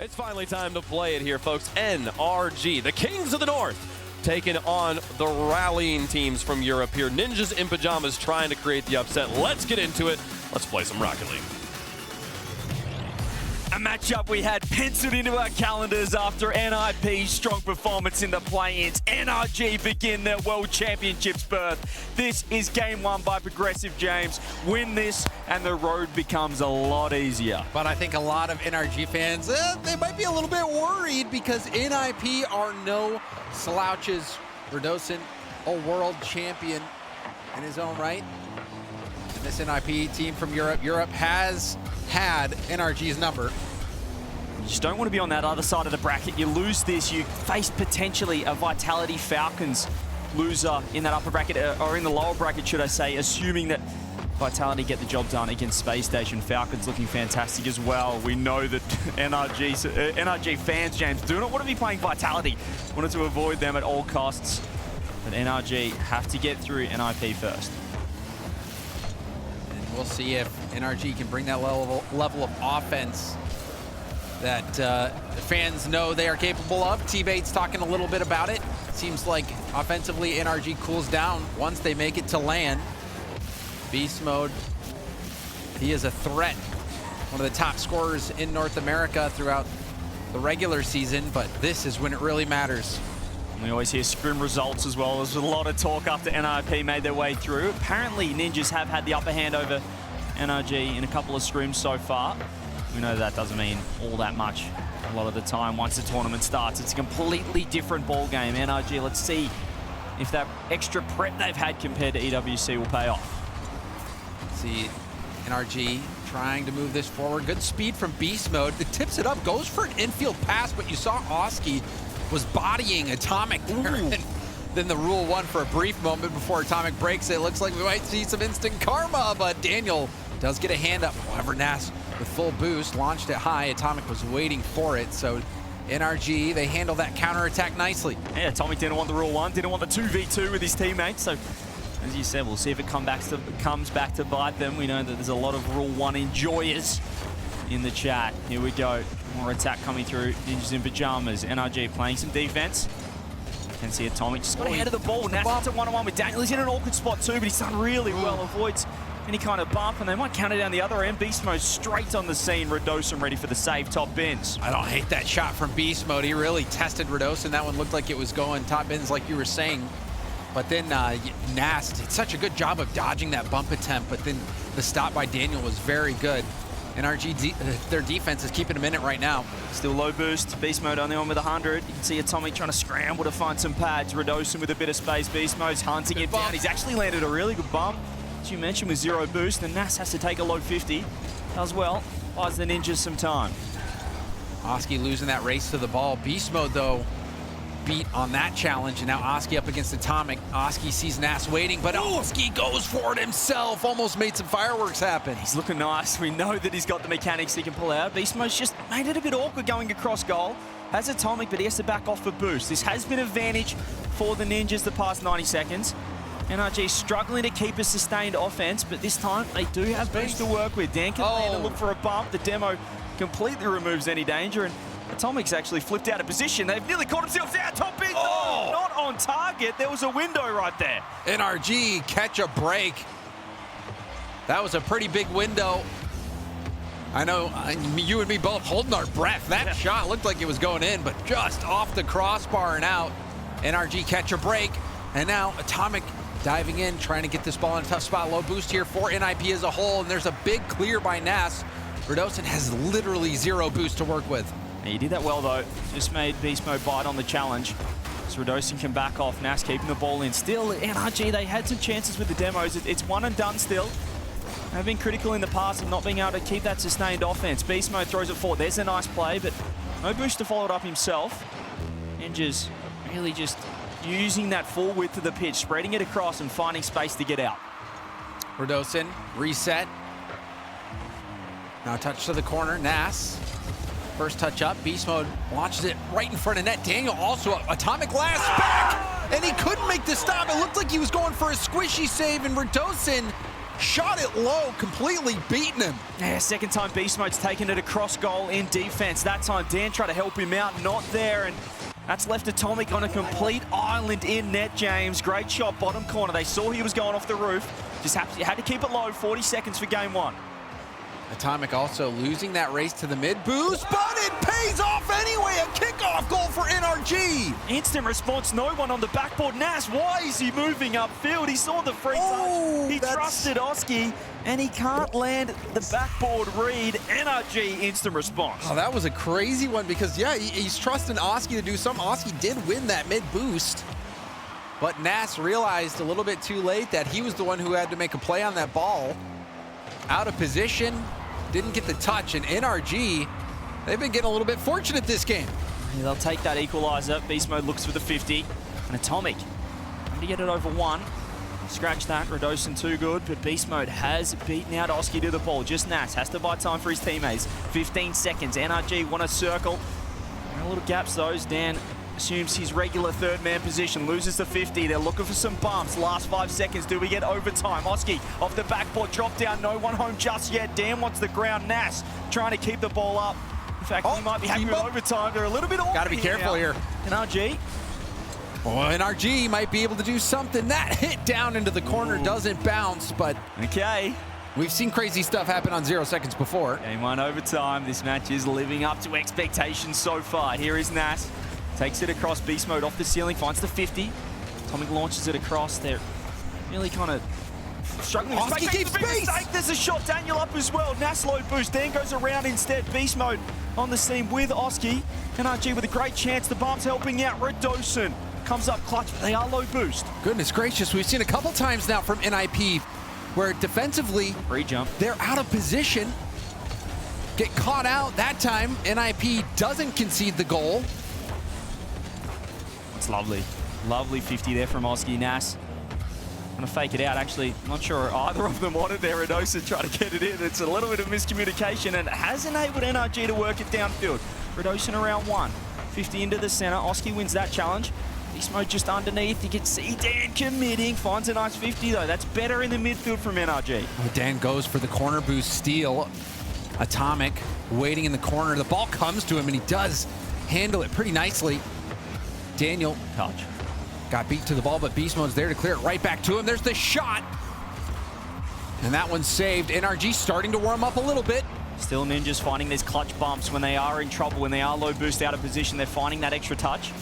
It's finally time to play it here, folks. NRG, the Kings of the North, taking on the rallying teams from Europe here. Ninjas in Pyjamas trying to create the upset. Let's get into it. Let's play some Rocket League. A matchup we had penciled into our calendars after NIP's strong performance in the play-ins. NRG begin their World Championships berth. This is game one by Progressive James. Win this and the road becomes a lot easier. But I think a lot of NRG fans, they might be a little bit worried because NIP are no slouches. Redosin, a world champion in his own right. And this NIP team from Europe has had NRG's number. You just don't want to be on that other side of the bracket. You lose this, you face potentially a Vitality Falcons loser in that upper bracket, or in the lower bracket, should I say, assuming that Vitality get the job done against Spacestation. Falcons looking fantastic as well. We know that NRG fans, James, do not want to be playing Vitality. Wanted to avoid them at all costs. But NRG have to get through NIP first. We'll see if NRG can bring that level of offense that fans know they are capable of. T-Bait's talking a little bit about it. Seems like offensively NRG cools down once they make it to land. Beast Mode, he is a threat. One of the top scorers in North America throughout the regular season, but this is when it really matters. We always hear scrim results as well. There's a lot of talk after NIP made their way through. Apparently, Ninjas have had the upper hand over NRG in a couple of scrims so far. We know that doesn't mean all that much a lot of the time. Once the tournament starts, it's a completely different ball game. NRG, let's see if that extra prep they've had compared to EWC will pay off. See NRG trying to move this forward. Good speed from Beast Mode. It tips it up, goes for an infield pass, but you saw Oski was bodying Atomic there. And then the rule one for a brief moment before Atomic breaks. It looks like we might see some instant karma, but Daniel does get a hand up. However, Nas with full boost launched it high. Atomic was waiting for it, so NRG, they handle that counterattack nicely. Yeah, Atomic didn't want the rule one, didn't want the 2v2 with his teammates, so as you said, we'll see if it comes back to bite them. We know that there's a lot of rule one enjoyers in the chat. Here we go. More attack coming through. Ninjas in Pyjamas. NRG playing some defense. Can see Atomic just got ahead of the ball. Now it's a one-on-one with Daniel. He's in an awkward spot too, but he's done really well. Avoids any kind of bump, and they might counter down the other end. Beast Mode straight on the scene. Redosin ready for the save. Top bins. I don't hate that shot from Beast Mode. He really tested Redosin. That one looked like it was going top bins like you were saying. But then Nast did such a good job of dodging that bump attempt, but then the stop by Daniel was very good. NRG, their defense is keeping them in it right now. Still low boost. Beast Mode only on with 100. You can see Atomic trying to scramble to find some pads. Redosin with a bit of space. Beast Mode's hunting it down. He's actually landed a really good bump, as you mentioned, with 0 boost. And Nas has to take a low 50. Does well. Buys the Ninjas some time. Oski losing that race to the ball. Beast Mode, though, beat on that challenge, and now Oski up against Atomic. Oski sees Nas waiting, but Oski goes for it himself. Almost made some fireworks happen. He's looking nice. We know that he's got the mechanics he can pull out. Beast Mode's just made it a bit awkward going across goal. Has Atomic, but he has to back off for boost. This has been an advantage for the Ninjas the past 90 seconds. NRG struggling to keep a sustained offense, but this time they do have boost to work with. Dan can land and look for a bump. The demo completely removes any danger, and Atomic's actually flipped out of position. They've nearly caught themselves out. Top in, not on target. There was a window right there. NRG catch a break. That was a pretty big window. I know you and me both holding our breath. That shot looked like it was going in, but just off the crossbar and out. NRG catch a break, and now Atomic diving in, trying to get this ball in a tough spot. Low boost here for NIP as a whole, and there's a big clear by Nas. Redosin has literally 0 boost to work with. He did that well, though. Just made Beast Mode bite on the challenge. So Redosin can back off. Nas keeping the ball in. Still, NRG, they had some chances with the demos. It's one and done still. They've been critical in the past of not being able to keep that sustained offense. Beast Mode throws it forward. There's a nice play, but no boost to follow it up himself. Ninjas really just using that full width of the pitch, spreading it across and finding space to get out. Redosin, reset. Now touch to the corner, Nas. First touch up, Beast Mode launches it right in front of net. Daniel also up. Atomic last back, and he couldn't make the stop. It looked like he was going for a squishy save, and Redosin shot it low, completely beating him. Yeah, second time Beast Mode's taken it across goal in defense. That time Dan tried to help him out, not there, and that's left Atomic on a complete island in net, James. Great shot, bottom corner. They saw he was going off the roof. Just had to keep it low, 40 seconds for game one. Atomic also losing that race to the mid boost, but it pays off anyway. A kickoff goal for NRG. Instant response, no one on the backboard. Nas, why is he moving upfield? He saw the free touch. He trusted Oski, and he can't land the backboard read. NRG instant response. Oh, that was a crazy one because, yeah, he's trusting Oski to do something. Oski did win that mid boost, but Nas realized a little bit too late that he was the one who had to make a play on that ball. Out of position, didn't get the touch, and NRG, they've been getting a little bit fortunate this game. Yeah, they'll take that equalizer. Beast Mode looks for the 50. And Atomic, trying to get it over one. Scratch that, Radosin too good, but Beast Mode has beaten out Oski to the ball. Just Nas has to buy time for his teammates. 15 seconds, NRG want a circle. A little gaps those. Dan assumes his regular third man position, loses the 50. They're looking for some bumps. Last 5 seconds, do we get overtime? Oski off the backboard, drop down, no one home just yet. Dan wants the ground. Nas trying to keep the ball up. In fact, he might be happy with overtime. They're a little bit off. Gotta be careful here. NRG. Well, NRG might be able to do something. That hit down into the corner doesn't bounce, but okay. We've seen crazy stuff happen on 0 seconds before. Game one overtime. This match is living up to expectations so far. Here is Nas. Takes it across, Beast Mode off the ceiling, finds the 50. Atomic launches it across. They're really kind of struggling. Oski keeps space! There's a shot, Daniel up as well. Nas low boost, Dan goes around instead. Beast Mode on the scene with Oski. NRG with a great chance, the bomb's helping out. Radosin comes up clutch, but they are low boost. Goodness gracious, we've seen a couple times now from NIP where defensively, Pre-jump. They're out of position. Get caught out. That time, NIP doesn't concede the goal. It's lovely. Lovely 50 there from Oski. Nas gonna fake it out. Actually, not sure either of them wanted there. Radosin trying to get it in. It's a little bit of miscommunication and has enabled NRG to work it downfield. Radosin around one. 50 into the center. Oski wins that challenge. Beast Mode just underneath. You can see Dan committing. Finds a nice 50 though. That's better in the midfield from NRG. Dan goes for the corner boost steal. Atomic waiting in the corner. The ball comes to him and he does handle it pretty nicely. Daniel Touch. Got beat to the ball, but Beast Mode's there to clear it right back to him. There's the shot. And that one's saved. NRG starting to warm up a little bit. Still Ninjas finding these clutch bumps when they are in trouble, when they are low boost out of position. They're finding that extra touch.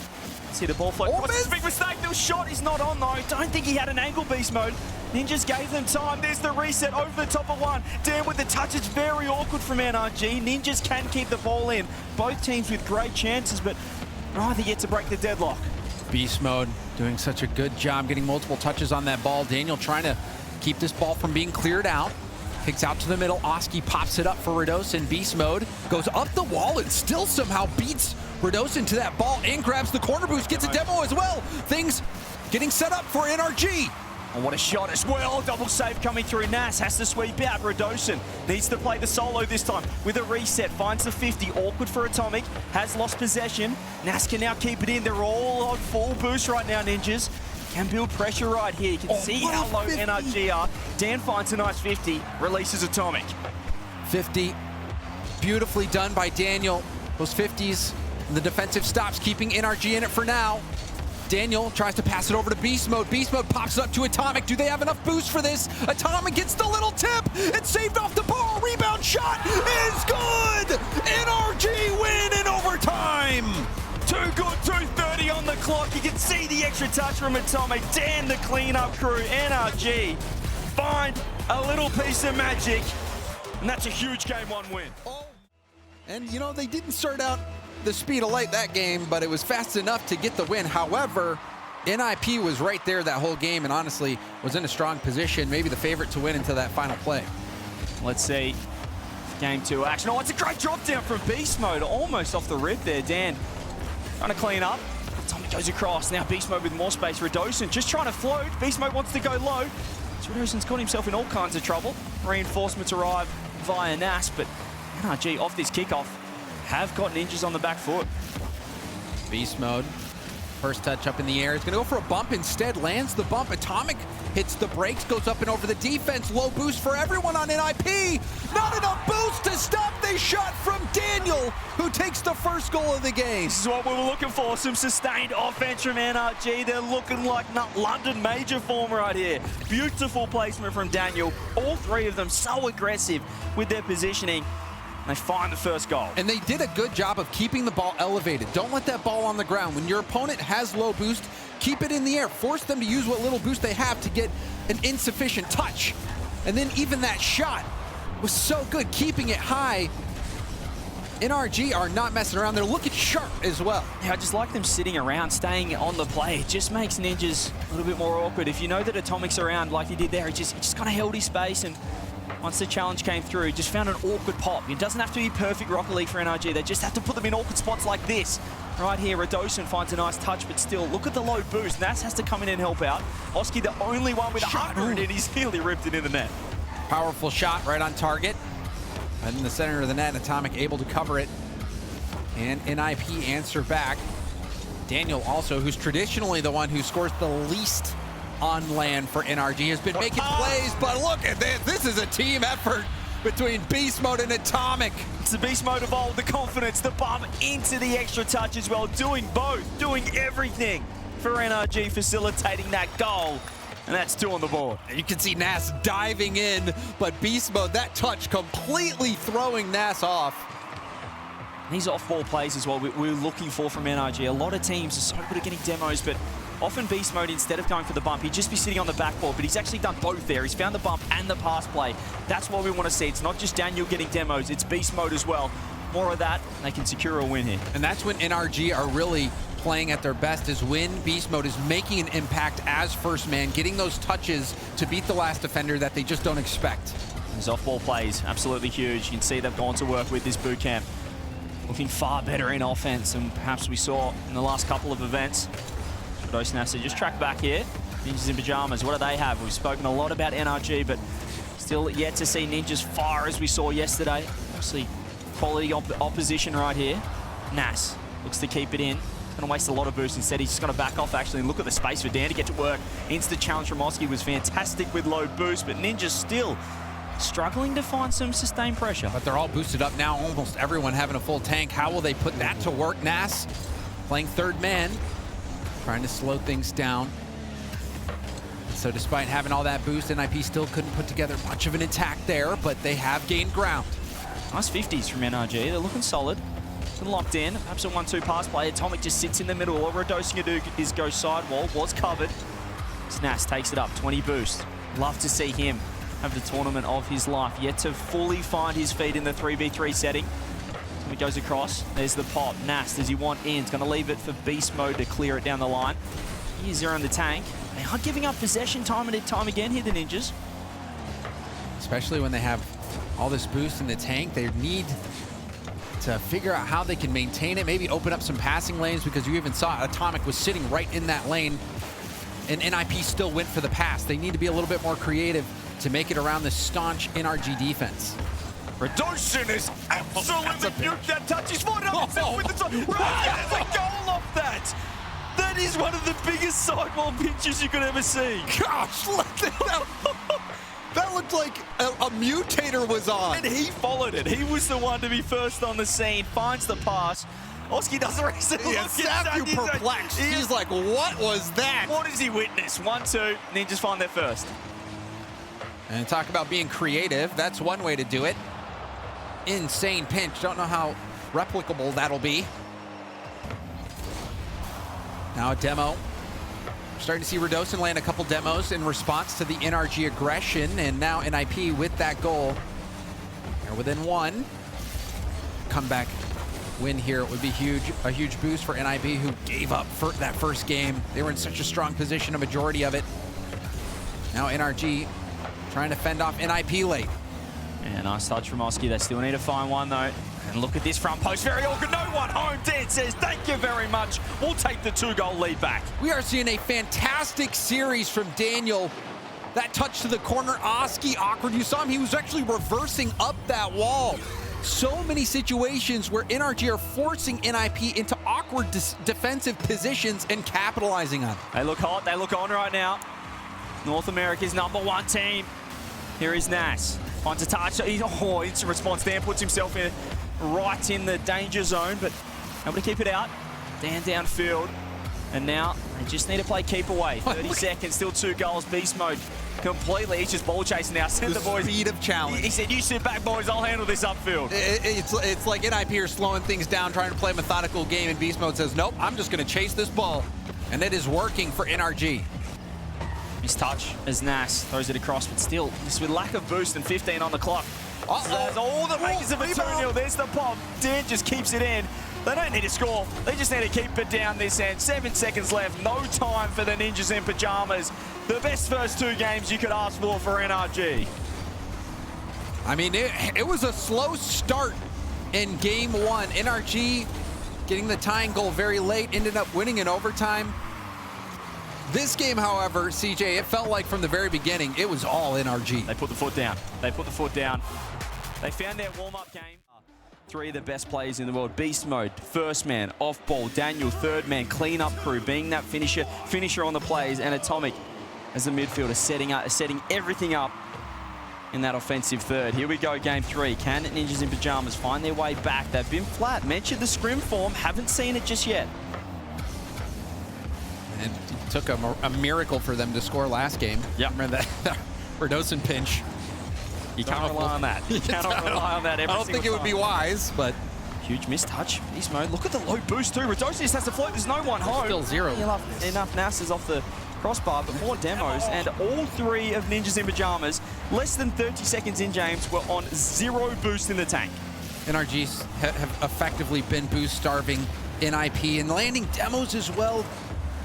See the ball float. What's this big mistake? The shot is not on though. Don't think he had an angle, Beast Mode. Ninjas gave them time. There's the reset over the top of one. Dan with the touch. It's very awkward from NRG. Ninjas can keep the ball in. Both teams with great chances, but neither yet to break the deadlock. Beast Mode doing such a good job getting multiple touches on that ball. Daniel trying to keep this ball from being cleared out. Kicks out to the middle. Oski pops it up for Radosin. Beast Mode goes up the wall and still somehow beats Radosin to that ball and grabs the corner boost. Gets a demo as well. Things getting set up for NRG. Oh, what a shot as well. Double save coming through. Nas has to sweep out. Radosin needs to play the solo this time with a reset. Finds the 50. Awkward for Atomic. Has lost possession. Nas can now keep it in. They're all on full boost right now, Ninjas. Can build pressure right here. You can see how low 50. NRG are. Dan finds a nice 50. Releases Atomic. 50. Beautifully done by Daniel. Those 50s. The defensive stops, keeping NRG in it for now. Daniel tries to pass it over to Beast Mode. Beast Mode pops it up to Atomic. Do they have enough boost for this? Atomic gets the little tip. It's saved off the ball. Rebound shot is good. NRG win in overtime. Too good, 2:30 on the clock. You can see the extra touch from Atomic. Dan, the cleanup crew, NRG find a little piece of magic. And that's a huge game one win. And you know, they didn't start out the speed of light that game, but it was fast enough to get the win. However, NIP was right there that whole game and honestly was in a strong position, maybe the favorite to win into that final play. Let's see. Game two action. Oh, it's a great drop down from Beast Mode. Almost off the rip there. Dan trying to clean up. Atomic goes across. Now Beast Mode with more space. Radosin just trying to float. Beast Mode wants to go low. So Radosin's got himself in all kinds of trouble. Reinforcements arrive via Nas, but NRG off this kickoff have got Ninjas on the back foot. Beast Mode First touch up in the air. He's going to go for a bump instead. Lands the bump. Atomic hits the brakes, goes up and over the defense. Low boost for everyone on NIP. Not enough boost to stop the shot from Daniel, who takes the first goal of the game. This is what we were looking for. Some sustained offense from NRG. They're looking like London major form right here. Beautiful placement from Daniel. All three of them so aggressive with their positioning. They find the first goal. And they did a good job of keeping the ball elevated. Don't let that ball on the ground. When your opponent has low boost, keep it in the air. Force them to use what little boost they have to get an insufficient touch. And then even that shot was so good, keeping it high. NRG are not messing around. They're looking sharp as well. Yeah, I just like them sitting around, staying on the play. It just makes Ninjas a little bit more awkward. If you know that Atomic's around like he did there, he just kind of held his space, and once the challenge came through, he just found an awkward pop. It doesn't have to be perfect Rocket League for NRG. They just have to put them in awkward spots like this. Right here, Radosin finds a nice touch, but still, look at the low boost. Nas has to come in and help out. Oski, the only one with 100, and he's nearly ripped it in the net. Powerful shot right on target. And in the center of the net, Atomic able to cover it. And NIP answer back. Daniel also, who's traditionally the one who scores the least on land for NRG, has been making plays, but look at this. This is a team effort between Beast Mode and Atomic. It's the Beast Mode evolved, the confidence, the bump into the extra touch as well, doing both, doing everything for NRG, facilitating that goal. And that's 2 on the board. You can see Nas diving in, but Beast Mode, that touch completely throwing Nas off. These off-ball plays as well, we're looking for from NRG. A lot of teams are so good at getting demos, but often Beast Mode, instead of going for the bump, he'd just be sitting on the backboard, but he's actually done both there. He's found the bump and the pass play. That's what we want to see. It's not just Daniel getting demos, it's Beast Mode as well. More of that, and they can secure a win here. And that's when NRG are really playing at their best, is when Beast Mode is making an impact as first man, getting those touches to beat the last defender that they just don't expect. His off-ball plays, absolutely huge. You can see they've gone to work with this boot camp. Looking far better in offense than perhaps we saw in the last couple of events. Dosnasa just track back here. Ninjas in Pyjamas, what do they have? We've spoken a lot about NRG, but still yet to see Ninjas far as we saw yesterday. Obviously, quality opposition right here. Nas looks to keep it in. He's going to waste a lot of boost. Instead, he's just going to back off, actually, and look at the space for Dan to get to work. Instant challenge from Oski was fantastic with low boost, but Ninjas still struggling to find some sustained pressure. But they're all boosted up now, almost everyone having a full tank. How will they put that to work? Nas playing third man, trying to slow things down. So despite having all that boost, NIP still couldn't put together much of an attack there, but they have gained ground. Nice 50s from NRG. They're looking solid. Locked in. Perhaps a 1-2 pass play. Atomic just sits in the middle. All Radosing do is go sidewall. Was covered. Nas takes it up. 20 boost. Love to see him have the tournament of his life. Yet to fully find his feet in the 3v3 setting. He goes across. There's the pop. Nas, does he want in? He's going to leave it for Beast Mode to clear it down the line. He's zeroing the tank. They are giving up possession time and time again here, the Ninjas. Especially when they have all this boost in the tank. They need to figure out how they can maintain it. Maybe open up some passing lanes, because you even saw Atomic was sitting right in that lane. And NIP still went for the pass. They need to be a little bit more creative to make it around the staunch NRG defense. Radosin is absolutely nuked that touch. He's fought up himself with the touch. Gets a goal off that. That is one of the biggest sidewall pinches you could ever see. Gosh, look at that. That looked like a mutator was on. And he followed it. He was the one to be first on the scene. Finds the pass. Oski doesn't raise it. You perplexed. He's like, what was that? What does he witness? 1-2, Ninjas find their first. And talk about being creative. That's one way to do it. Insane pinch. Don't know how replicable that'll be. Now a demo. Starting to see Radosin land a couple demos in response to the NRG aggression, and now NIP with that goal. They're within one. Comeback win here would be huge. A huge boost for NIP, who gave up for that first game. They were in such a strong position, a majority of it. Now NRG trying to fend off NIP late. Yeah, nice touch from Oski. They still need to find one, though. And look at this front post. Very awkward. No one home. Dan says, thank you very much. We'll take the 2-goal lead back. We are seeing a fantastic series from Daniel. That touch to the corner. Oski awkward. You saw him. He was actually reversing up that wall. so many situations where NRG are forcing NIP into awkward defensive positions and capitalizing on it. They look hot, they look on right now. North America's #1 team. Here is Nas. Finds a touch. Instant response. Dan puts himself in right in the danger zone, but able to keep it out. Dan downfield. And now they just need to play keep away. 30 seconds, still 2 goals. Beast mode completely. He's just ball chasing now. Send the boys. Speed of challenge. He said, you sit back, boys. I'll handle this upfield. It's like NIP are slowing things down, trying to play a methodical game, and Beast Mode says, nope, I'm just going to chase this ball. And it is working for NRG. His touch as Nas throws it across, but still, just with lack of boost and 15 on the clock. So that's all that makes it a 2-0. There's the pop. Dan just keeps it in. They don't need to score. They just need to keep it down this end. 7 seconds left. No time for the Ninjas in Pyjamas. The best first 2 games you could ask for NRG. I mean, it was a slow start in game 1. NRG getting the tying goal very late, ended up winning in overtime. This game, however, CJ, it felt like from the very beginning, it was all NRG. They put the foot down. They put the foot down. They found their warm-up game. 3 of the best players in the world. Beast mode, first man, off ball. Daniel, third man, clean-up crew, being that finisher on the plays, and Atomic as a midfielder, setting everything up in that offensive third. Here we go, game 3. Can Ninjas in Pyjamas find their way back? They've been flat. Mentioned the scrim form, haven't seen it just yet. And it took a miracle for them to score last game. Yep. Remember that Verdosen pinch. You can't rely on that. You cannot rely on that every I don't think it would be wise, but... Huge mistouch. Beast mode. Look at the low boost too. Redosi just has to float. There's no one home. Still 0. Enough Nasses off the crossbar, but more demos. And all 3 of Ninjas in Pyjamas, less than 30 seconds in, James, were on 0 boost in the tank. NRGs have effectively been boost starving NIP and landing demos as well.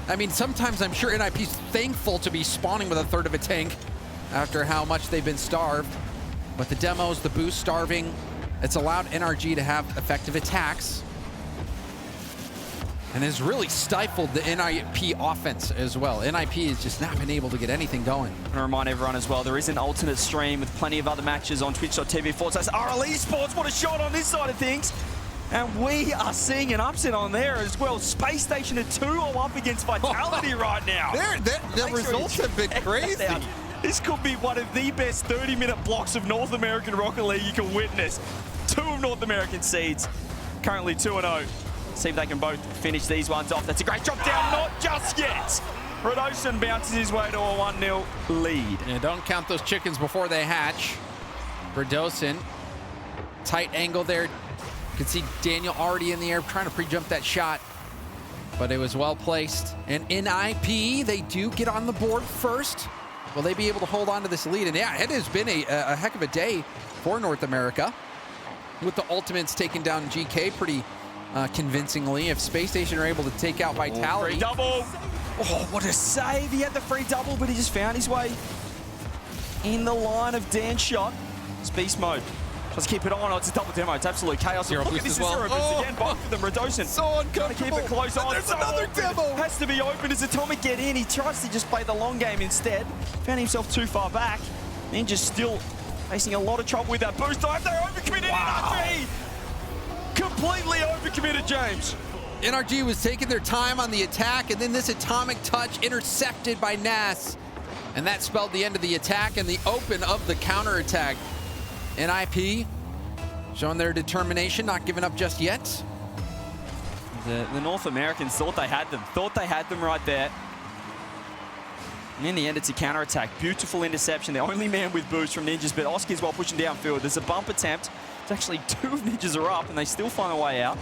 I mean, sometimes I'm sure NIP's thankful to be spawning with a third of a tank after how much they've been starved. But the demos, the boost starving, it's allowed NRG to have effective attacks and has really stifled the NIP offense as well. NIP has just not been able to get anything going. I want to remind everyone as well, there is an alternate stream with plenty of other matches on twitch.tv/RLCS. What a shot on this side of things. And we are seeing an upset on there as well. Spacestation at 2-0 up against Vitality right now. The results have been crazy. This could be one of the best 30-minute blocks of North American Rocket League you can witness. 2 of North American seeds, currently 2-0. See if they can both finish these ones off. That's a great drop down, not just yet. Redosen bounces his way to a 1-0 lead. Yeah, don't count those chickens before they hatch. Redosen, tight angle there. You can see Daniel already in the air trying to pre-jump that shot, but it was well placed. And NIP, they do get on the board first. Will they be able to hold on to this lead? And yeah, it has been a heck of a day for North America, with the Ultimates taking down Geekay pretty convincingly. If Spacestation are able to take out Vitality. Free double. Oh, what a save. He had the free double, but he just found his way in the line of Dan's shot. It's beast mode. Let's keep it on. Oh, it's a double demo. It's absolute chaos. Zero Look boost at this as well. Zero boost again. Both of them. Redosen. So uncomfortable. Trying to keep it close on. There's another demo. Has to be open as Atomic get in. He tries to just play the long game instead. Found himself too far back. Ninja's still facing a lot of trouble with that boost dive. They're overcommitted. Wow. NRG. Completely overcommitted, James. NRG was taking their time on the attack, and then this atomic touch intercepted by Nas. And that spelled the end of the attack and the open of the counterattack. NIP showing their determination, not giving up just yet. The North Americans thought they had them right there. And in the end, it's a counterattack. Beautiful interception. The only man with boost from Ninjas, but Oski's well pushing downfield. There's a bump attempt. It's actually 2 of Ninjas are up, and they still find a way out.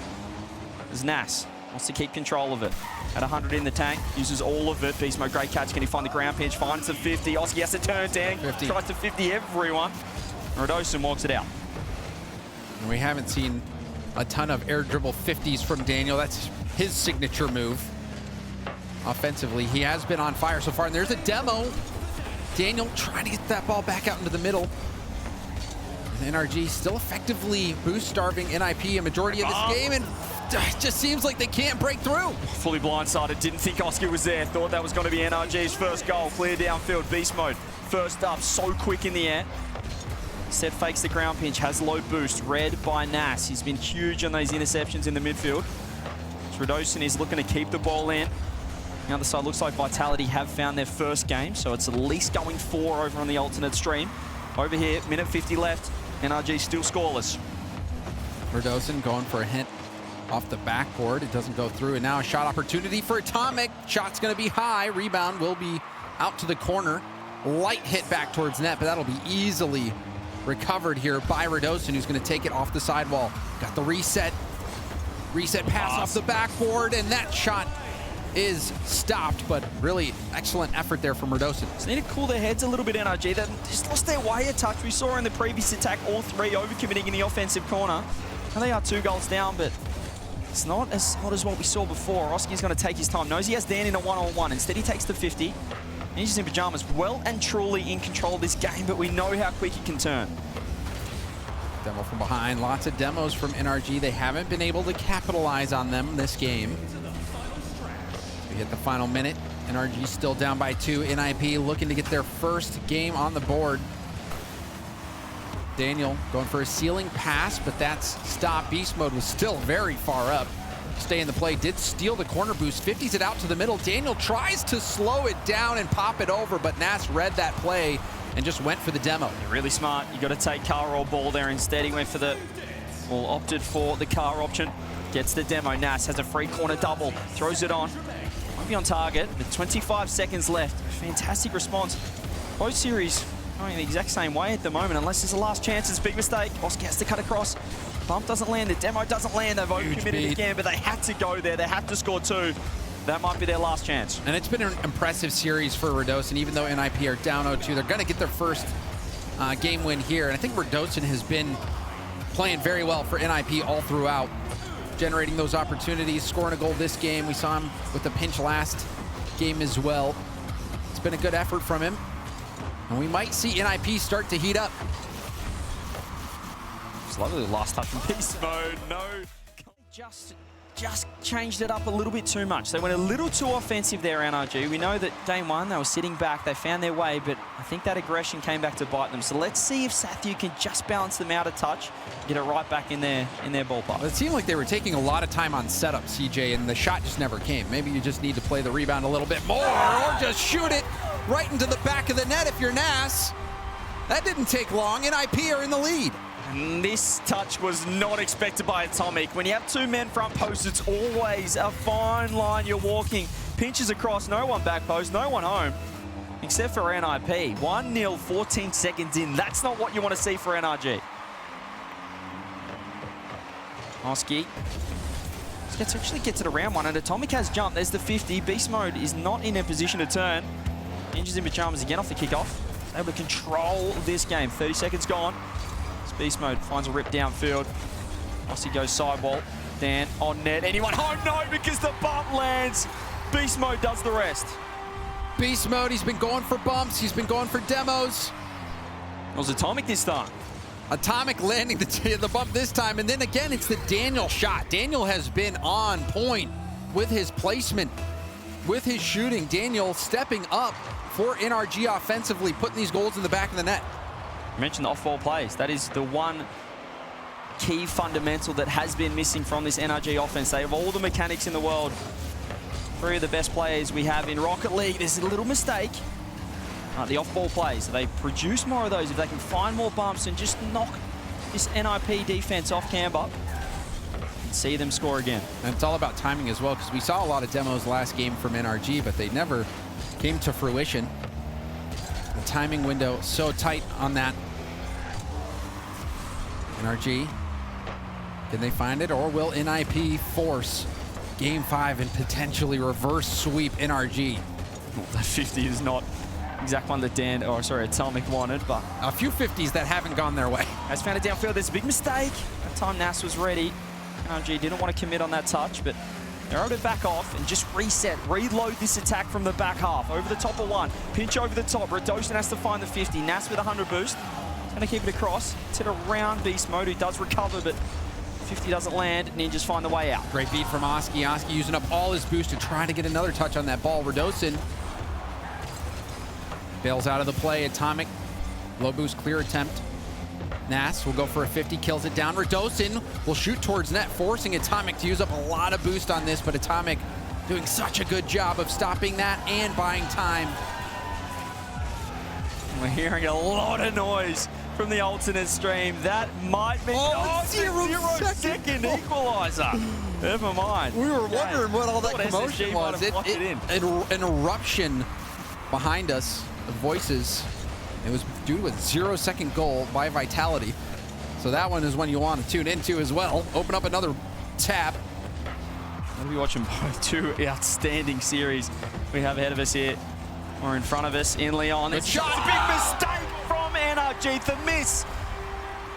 There's Nas. Wants to keep control of it. At 100 in the tank, uses all of it. Beast mode, great catch. Can he find the ground pinch? Finds the 50. Oski has to turn down. 50. Tries to 50 everyone. Redosen walks it out. And we haven't seen a ton of air dribble 50s from Daniel. That's his signature move. Offensively, he has been on fire so far. And there's a demo. Daniel trying to get that ball back out into the middle. And NRG still effectively boost starving NIP a majority of this game, and it just seems like they can't break through. Fully blindsided, didn't think Oski was there. Thought that was going to be NRG's first goal. Clear downfield, beast mode. First up, so quick in the air. Set fakes the ground pinch, has low boost. Read by Nas. He's been huge on those interceptions in the midfield. Radosin is looking to keep the ball in. The other side looks like Vitality have found their first game, so it's at least going 4 over on the alternate stream. Over here, minute 50 left. NRG still scoreless. Radosin going for a hit off the backboard. It doesn't go through, and now a shot opportunity for Atomic. Shot's going to be high. Rebound will be out to the corner. Light hit back towards net, but that'll be easily recovered here by Radosin, who's going to take it off the sidewall. Got the reset. Reset pass off the backboard, and that shot is stopped, but really excellent effort there from Radosin. Just need to cool their heads a little bit, NRG. They just lost their way a touch. We saw in the previous attack all 3 overcommitting in the offensive corner. Now they are 2 goals down, but it's not as hot as what we saw before. Oski's going to take his time. Knows he has Dan in a one-on-one. Instead, he takes the 50. Ninjas in Pyjamas well and truly in control of this game, but we know how quick he can turn. Demo from behind. Lots of demos from NRG. They haven't been able to capitalize on them this game. We hit the final minute. NRG still down by 2. NIP looking to get their first game on the board. Daniel going for a ceiling pass, but that's stopped. Beast Mode was still very far up. Stay in the play, did steal the corner boost. 50s it out to the middle. Daniel tries to slow it down and pop it over, but Nas read that play and just went for the demo. Really smart. You got to take car or ball there instead. He went for the, or opted for the car option. Gets the demo. Nas has a free corner double. Throws it on. Won't be on target, but 25 seconds left. Fantastic response. Both series going the exact same way at the moment, unless there's a last chance. It's a big mistake. Oski has to cut across. Bump doesn't land. The demo doesn't land. They've overcommitted again, but they had to go there. They have to score 2. That might be their last chance. And it's been an impressive series for Radosin. Even though NIP are down 0-2, they're going to get their first game win here. And I think Radosin has been playing very well for NIP all throughout, generating those opportunities, scoring a goal this game. We saw him with the pinch last game as well. It's been a good effort from him. And we might see NIP start to heat up. It's lovely the last touch from Beast Mode. No. Just changed it up a little bit too much. They went a little too offensive there, NRG. We know that game 1, they were sitting back. They found their way, but I think that aggression came back to bite them. So let's see if Sathu can just balance them out a touch, get it right back in their ballpark. It seemed like they were taking a lot of time on setup, CJ, and the shot just never came. Maybe you just need to play the rebound a little bit more, or just shoot it right into the back of the net if you're Nas. That didn't take long. NIP are in the lead. And this touch was not expected by Atomic. When you have 2 men front post, it's always a fine line you're walking. Pinches across, no one back post, no one home, except for NIP. 1-0, 14 seconds in. That's not what you want to see for NRG. Oski actually gets it around one, and Atomic has jumped. There's the 50. Beast Mode is not in a position to turn. Ninjas in Pyjamas again off the kickoff. Able to control this game. 30 seconds gone. Beast Mode finds a rip downfield. Oski goes sidewall. Dan on net. Anyone home? No, because the bump lands. Beast Mode does the rest. Beast Mode, he's been going for bumps. He's been going for demos. It was Atomic this time. Atomic landing the bump this time. And then again, it's the Daniel shot. Daniel has been on point with his placement, with his shooting. Daniel stepping up for NRG offensively, putting these goals in the back of the net. I mentioned the off-ball plays. That is the one key fundamental that has been missing from this NRG offense. They have all the mechanics in the world. 3 of the best players we have in Rocket League. There's a little mistake. The off-ball plays. They produce more of those if they can find more bumps and just knock this NIP defense off camber and see them score again. And it's all about timing as well, because we saw a lot of demos last game from NRG, but they never came to fruition. The timing window so tight on that. NRG, can they find it, or will NIP force game 5 and potentially reverse sweep NRG? Well, that 50 is not exact one that Atomic wanted, but a few 50s that haven't gone their way. Has found it downfield. There's a big mistake. That time Nas was ready. NRG didn't want to commit on that touch, but they're able to back off and just reset, reload this attack from the back half. Over the top of 1, pinch over the top. Radosin has to find the 50. Nas with 100 boost. Going to keep it across. It's it around Beast Mode, who does recover, but 50 doesn't land. Ninjas find the way out. Great beat from Oski. Oski using up all his boost to try to get another touch on that ball. Radosin bails out of the play. Atomic, low boost clear attempt. Nas will go for a 50, kills it down. Radosin will shoot towards net, forcing Atomic to use up a lot of boost on this, but Atomic doing such a good job of stopping that and buying time. We're hearing a lot of noise from the alternate stream. That might be zero-second equalizer. Never mind. We were wondering what all that commotion was. An eruption behind us of voices. It was due to a 0-second goal by Vitality. So that one is one you want to tune into as well. Open up another tab. We'll be watching both two outstanding series we have ahead of us here. Or in front of us in Leon. It's just a big mistake from NRG, the miss.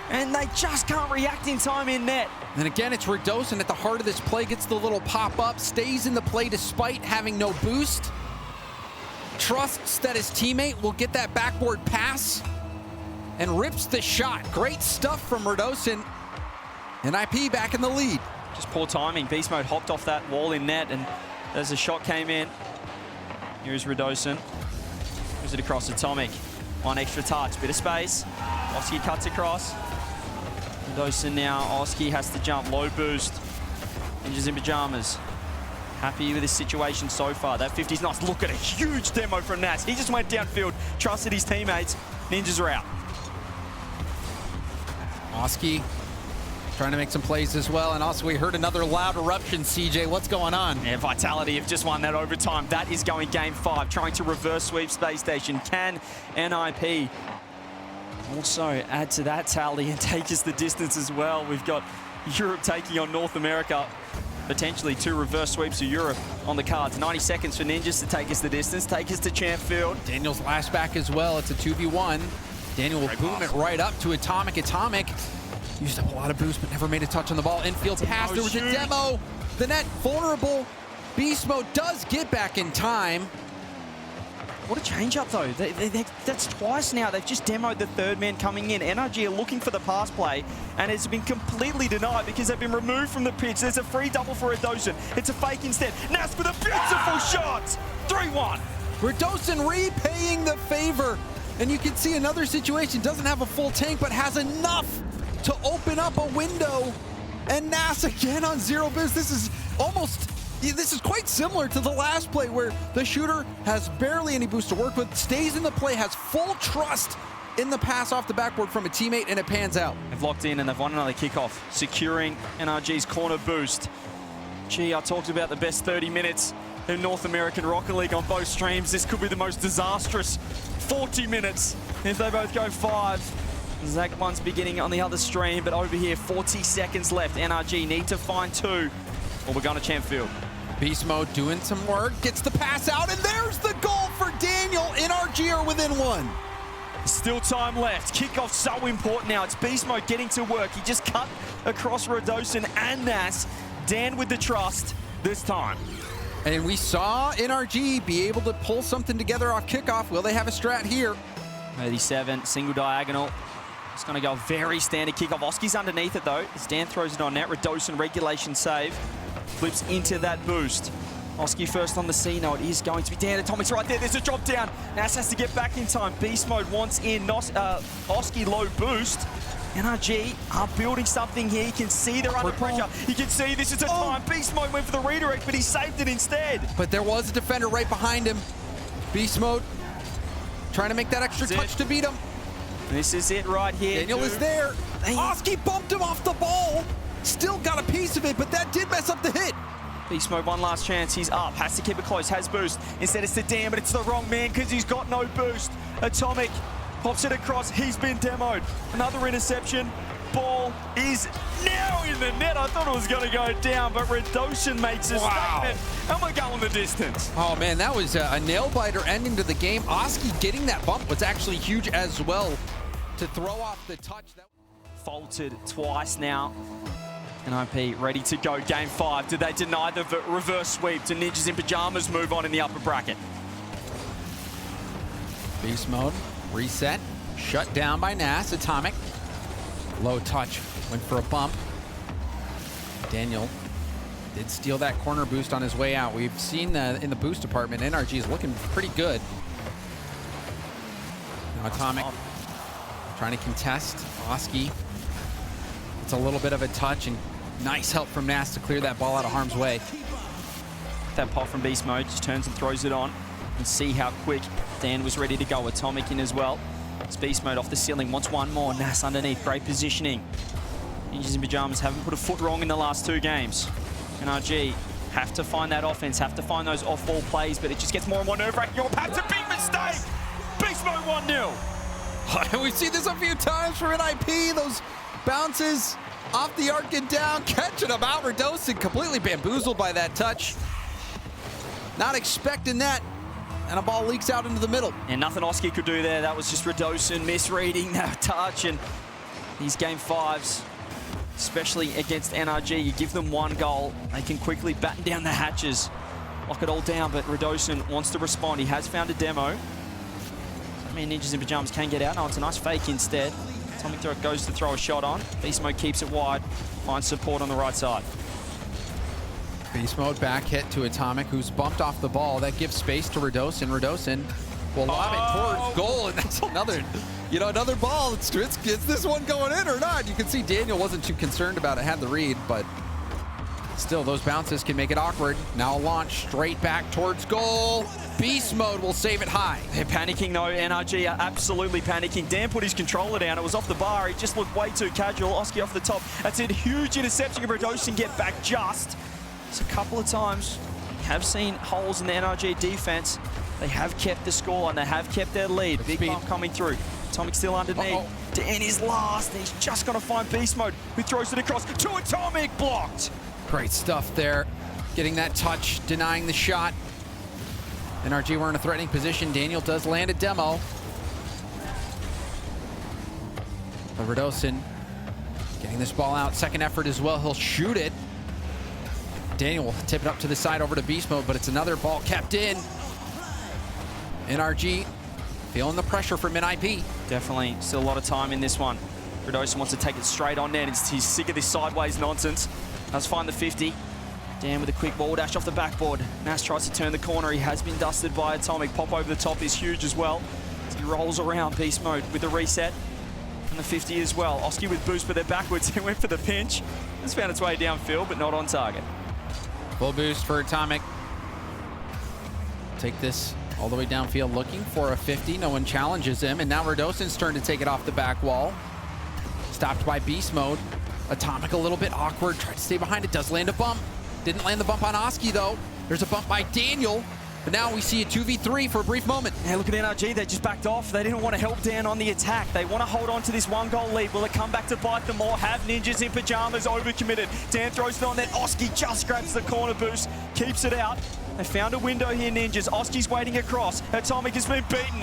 And they just can't react in time in net. And again, it's Radosin at the heart of this play, gets the little pop-up, stays in the play despite having no boost. Trusts that his teammate will get that backboard pass and rips the shot. Great stuff from Radosin. And IP back in the lead. Just poor timing. Beast Mode hopped off that wall in net, and as the shot came in, here's Radosin. Moves it across Atomic. One extra touch, bit of space. Oski cuts across. Radosin now. Oski has to jump, low boost. Ninjas in Pyjamas. Happy with his situation so far. That 50's nice. Look at a huge demo from Nas. He just went downfield, trusted his teammates. Ninjas are out. Oski trying to make some plays as well. And also we heard another loud eruption, CJ. What's going on? Yeah, Vitality have just won that overtime. That is going game 5, trying to reverse sweep Spacestation. Can NIP also add to that tally and take us the distance as well? We've got Europe taking on North America. Potentially 2 reverse sweeps of Europe on the cards. 90 seconds for Ninjas to take us the distance, take us to champ field. Daniel's last back as well. It's a 2v1. Daniel will boom it right up to Atomic. Atomic used up a lot of boost, but never made a touch on the ball. Infield pass, there was a demo. The net vulnerable. Beast Mode does get back in time. What a change-up, though. That's twice now. They've just demoed the third man coming in. NRG are looking for the pass play, and it's been completely denied because they've been removed from the pitch. There's a free double for Radosin. It's a fake instead. Nas with a beautiful shot. 3-1. Radosin repaying the favor. And you can see another situation. Doesn't have a full tank, but has enough to open up a window. And Nas again on 0 boost. This is quite similar to the last play where the shooter has barely any boost to work with, stays in the play, has full trust in the pass off the backboard from a teammate, and it pans out. They've locked in and they've won another kickoff, securing NRG's corner boost. Gee, I talked about the best 30 minutes in North American Rocket League on both streams. This could be the most disastrous 40 minutes if they both go 5. Zach one's beginning on the other stream, but over here, 40 seconds left. NRG need to find 2, or we're going to champ field. Beast Mode doing some work, gets the pass out, and there's the goal for Daniel. NRG are within 1. Still time left. Kickoff so important now. It's Beast Mode getting to work. He just cut across Radosin and Nas. Dan with the trust this time. And we saw NRG be able to pull something together off kickoff. Will they have a strat here? 37, single diagonal. It's going to go very standard kickoff. Oski's underneath it though. As Dan throws it on net. Radosin regulation save. Flips into that boost. Oski first on the scene. No, it is going to be Dan. Atomic's right there. There's a drop down. Nas has to get back in time. Beast Mode wants in. Oski low boost. NRG are building something here. You can see they're under pressure. You can see this is a time. Beast Mode went for the redirect, but he saved it instead. But there was a defender right behind him. Beast Mode trying to make that extra touch to beat him. This is it right here. Daniel is there. Oski bumped him off the ball. Still got a piece of it, but that did mess up the hit. Beast Mode, one last chance. He's up. Has to keep it close. Has boost. Instead it's to Dan, but it's the wrong man because he's got no boost. Atomic pops it across. He's been demoed. Another interception. Ball is now in the net. I thought it was going to go down, but Radosin makes a statement, and we're going the distance. Oh, man, that was a nail-biter ending to the game. Oski getting that bump was actually huge as well to throw off the touch. Faulted twice now. NIP ready to go. Game 5. Did they deny the reverse sweep? Do Ninjas in Pyjamas move on in the upper bracket? Beast Mode, reset, shut down by Nas. Atomic, low touch, went for a bump. Daniel did steal that corner boost on his way out. We've seen in the boost department, NRG is looking pretty good. Now Atomic trying to contest. Oski. It's a little bit of a touch, and nice help from Nas to clear that ball out of harm's way. That pop from Beast Mode, just turns and throws it on. And see how quick Dan was ready to go. Atomic in as well. It's Beast Mode off the ceiling, wants one more. Nas underneath, great positioning. Ninjas in Pyjamas haven't put a foot wrong in the last 2 games. NRG have to find that offense, have to find those off-ball plays, but it just gets more and more nerve-wracking. You're about to big mistake! Beast Mode 1-0. We've seen this a few times from NIP. Those bounces off the arc and down, catching them out. Redosin completely bamboozled by that touch. Not expecting that. And a ball leaks out into the middle. And nothing Oski could do there. That was just Redosin misreading that touch. And these game 5s, especially against NRG, you give them 1 goal, they can quickly batten down the hatches, lock it all down. But Redosin wants to respond. He has found a demo. I mean, Ninjas in Pyjamas can get out. No, it's a nice fake instead. Atomic goes to throw a shot on. Beast Mode keeps it wide, finds support on the right side. Beast Mode back hit to Atomic, who's bumped off the ball. That gives space to Redosin. Redosin will lob it towards goal, and that's another ball. Is this one going in or not? You can see Daniel wasn't too concerned about it, had the read, but still, those bounces can make it awkward. Now a launch straight back towards goal. Beast Mode will save it high. They're panicking though. NRG are absolutely panicking. Dan put his controller down. It was off the bar. He just looked way too casual. Oski off the top. That's it. Huge interception. Redosin get back just. So a couple of times, we have seen holes in the NRG defense. They have kept the score and they have kept their lead. Big bump coming through. Atomic still underneath. Dan is last. He's just going to find Beast Mode, who throws it across to Atomic, blocked. Great stuff there. Getting that touch, denying the shot. NRG were in a threatening position. Daniel does land a demo. But Redosin getting this ball out. Second effort as well. He'll shoot it. Daniel will tip it up to the side over to Beast Mode, but it's another ball kept in. NRG feeling the pressure from NIP. Definitely still a lot of time in this one. Redosin wants to take it straight on net. He's sick of this sideways nonsense. Does find the 50. Dan with a quick ball dash off the backboard. Nas tries to turn the corner. He has been dusted by Atomic. Pop over the top is huge as well. As he rolls around. Beast Mode with the reset. And the 50 as well. Oski with boost, but they're backwards. He went for the pinch. It's found its way downfield, but not on target. Full boost for Atomic. Take this all the way downfield, looking for a 50. No one challenges him, and now Redosin's turn to take it off the back wall. Stopped by Beast Mode. Atomic a little bit awkward, tried to stay behind it, does land a bump. Didn't land the bump on Oski though. There's a bump by Daniel, but now we see a 2v3 for a brief moment. Yeah, look at NRG, they just backed off. They didn't want to help Dan on the attack. They want to hold on to this 1-goal lead. Will it come back to bite them more? Have Ninjas in Pyjamas overcommitted? Dan throws it on, then Oski just grabs the corner boost, keeps it out. They found a window here, Ninjas. Oski's waiting across. Atomic has been beaten.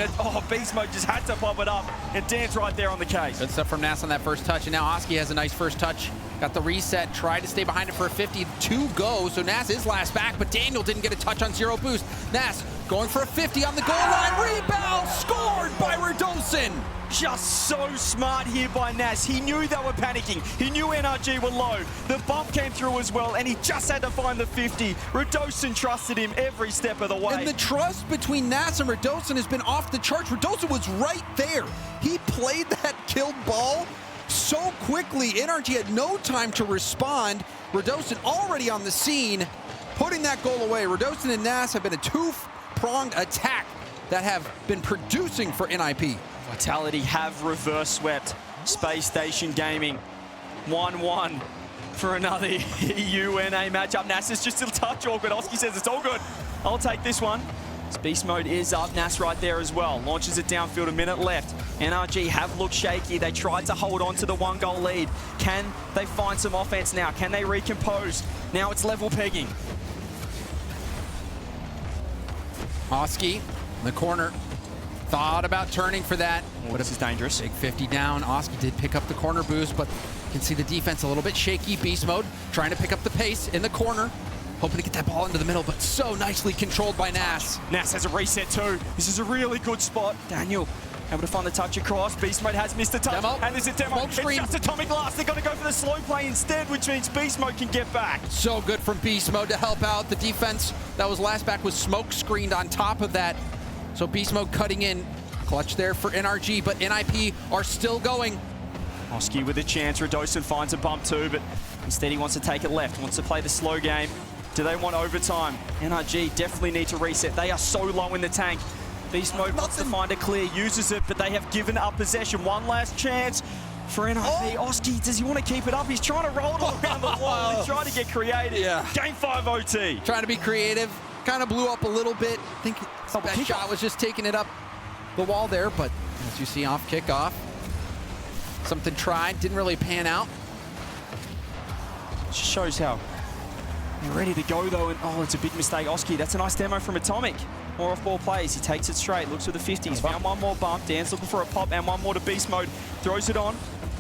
Beast Mode just had to pop it up, and Dan's right there on the case. Good stuff from Nas on that first touch, and now Oski has a nice first touch. Got the reset, tried to stay behind it for a 50 to go, so Nas is last back, but Daniel didn't get a touch on 0 boost. Nas going for a 50 on the goal line, rebound, scored by Redosin. Just so smart here by Nas. He knew they were panicking. He knew NRG were low. The bump came through as well, and he just had to find the 50. Redosin trusted him every step of the way. And the trust between Nas and Redosin has been off the charts. Redosin was right there. He played that killed ball so quickly. NRG had no time to respond. Redosin already on the scene, putting that goal away. Redosin and Nas have been a two-pronged attack that have been producing for NIP. Vitality have reverse swept Spacestation Gaming. 1-1 for another UNA matchup. Nas is just a touch awkward. Oski says it's all good. I'll take this one. Beast Mode is up. Nas right there as well. Launches it downfield, a minute left. NRG have looked shaky. They tried to hold on to the 1-goal lead. Can they find some offense now? Can they recompose? Now it's level pegging. Oski in the corner. Thought about turning for that. But this is dangerous. Big 50 down. Oski did pick up the corner boost, but you can see the defense a little bit shaky. Beast Mode trying to pick up the pace in the corner. Hoping to get that ball into the middle, but so nicely controlled by Nas. Nas has a reset too. This is a really good spot. Daniel able to find the touch across. Beast Mode has missed a touch. Demo. And there's a demo. It's just Atomic last. They're going to go for the slow play instead, which means Beast Mode can get back. So good from Beast Mode to help out. The defense that was last back was smoke screened on top of that. So Beast Mode cutting in, clutch there for NRG, but NIP are still going. Oski with a chance. Radosin finds a bump too, but instead he wants to take it left, wants to play the slow game. Do they want overtime? NRG definitely need to reset. They are so low in the tank. Beast Mode wants to find a clear, uses it, but they have given up possession. One last chance for NRG. Oski, does he want to keep it up? He's trying to roll it around the wall. He's trying to get creative. Yeah. Game 5 OT. Trying to be creative. Kind of blew up a little bit. I think that shot was just taking it up the wall there, but as you see off kickoff, something tried, didn't really pan out. Just shows how they're ready to go though, and oh, it's a big mistake. Oski, that's a nice demo from Atomic. More off-ball plays, he takes it straight, looks for the 50s, found one more bump, Dan's looking for a pop, and one more to Beast Mode, throws it on.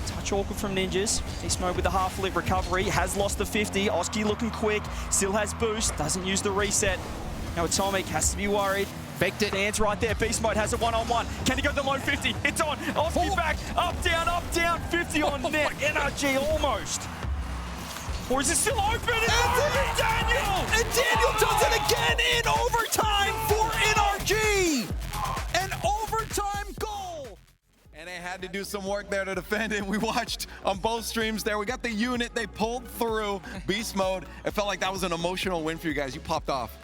Touch awkward from Ninjas. Beast Mode with the half-lip recovery, has lost the 50, Oski looking quick, still has boost, doesn't use the reset. Now Atomic has to be worried. Faked it. Dan's right there, Beast Mode has it one-on-one. Can he go to the low 50? It's on, Oski back, up, down, 50 on net. NRG almost. Or is it still open? It's Daniel! And Daniel does it again in overtime for NRG! An overtime goal! And they had to do some work there to defend it. We watched on both streams there. We got the unit. They pulled through Beast Mode. It felt like that was an emotional win for you guys. You popped off.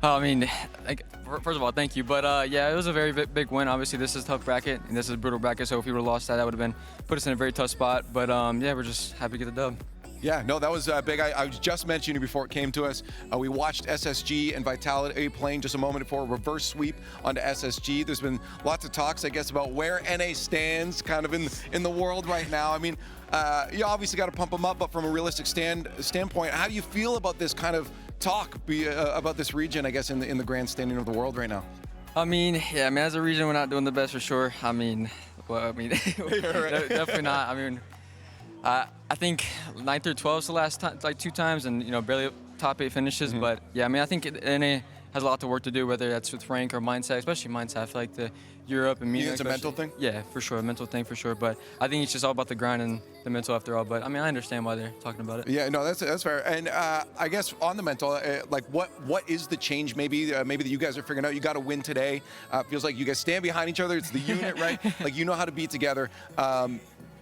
I mean, like, first of all, thank you. But yeah, it was a very big win. Obviously, this is a tough bracket, and this is a brutal bracket. So if we would have lost that, that would have been put us in a very tough spot. But yeah, we're just happy to get the dub. Yeah, no, that was big. I was just mentioning before it came to us. We watched SSG and Vitality playing just a moment before a reverse sweep onto SSG. There's been lots of talks, I guess, about where NA stands kind of in the world right now. I mean, you obviously got to pump them up, but from a realistic standpoint, how do you feel about this kind of talk about this region, I guess, in the grand standing of the world right now? I mean, yeah, I mean, as a region, we're not doing the best for sure. I mean, well, I mean, definitely not. I mean, I think 9th or 12th the last time, like 2 times, and you know, barely top 8 finishes. But yeah, I mean, I think NA has a lot of work to do, whether that's with rank or mindset, especially mindset. I feel like the Europe and Munich. It's a mental thing? Yeah, for sure, a mental thing for sure. But I think it's just all about the grind and the mental after all. But I mean, I understand why they're talking about it. Yeah, no, that's fair. And I guess on the mental, like what is the change maybe that you guys are figuring out? You got to win today. Feels like you guys stand behind each other. It's the unit, right? Like you know how to be together.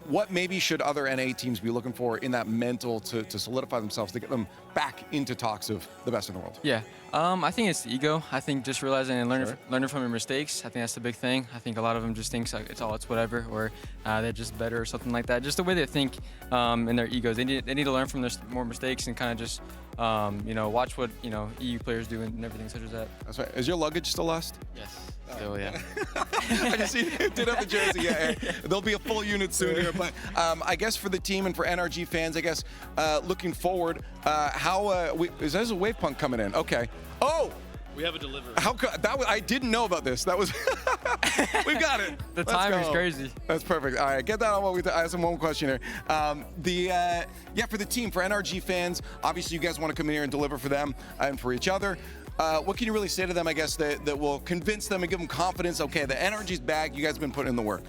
What maybe should other NA teams be looking for in that mental to solidify themselves, to get them back into talks of the best in the world? Yeah, I think it's the ego. I think just realizing and learning from your mistakes. I think that's the big thing. I think a lot of them just think it's whatever, or they're just better or something like that. Just the way they think and their egos. They need to learn from their more mistakes and kind of just you know, watch what EU players do and everything such as that. That's right. Is your luggage still lost? Yes. Still, yeah. I just see it did have the jersey. Yeah, there'll be a full unit soon here. But I guess for the team and for NRG fans, I guess looking forward, is there a wave punk coming in? Okay. Oh. We have a delivery. I didn't know about this. That was we've got it. The timing is crazy. That's perfect. All right, get that on what I have some one question here. For the team, for NRG fans, obviously you guys want to come in here and deliver for them and for each other. What can you really say to them, I guess, that will convince them and give them confidence? Okay, the NRG's back. You guys have been putting in the work.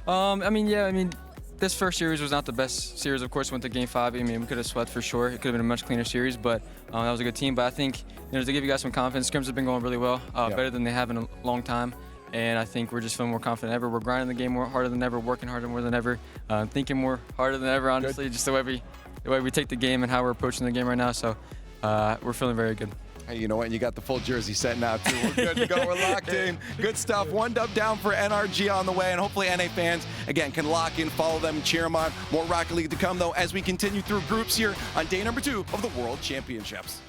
I mean, this first series was not the best series. Of course, went to Game 5. I mean, we could have swept for sure. It could have been a much cleaner series, but that was a good team. But I think, to give you guys some confidence, scrims have been going really well, better than they have in a long time. And I think we're just feeling more confident than ever. We're grinding the game more harder than ever, working harder more than ever, thinking more harder than ever, honestly. Good. Just the way we take the game and how we're approaching the game right now. So we're feeling very good. Hey, you know what? You got the full jersey set now, too. We're good to go. We're locked in. Good stuff. 1 dub down for NRG on the way, and hopefully NA fans, again, can lock in, follow them, cheer them on. More Rocket League to come, though, as we continue through groups here on day number 2 of the World Championships.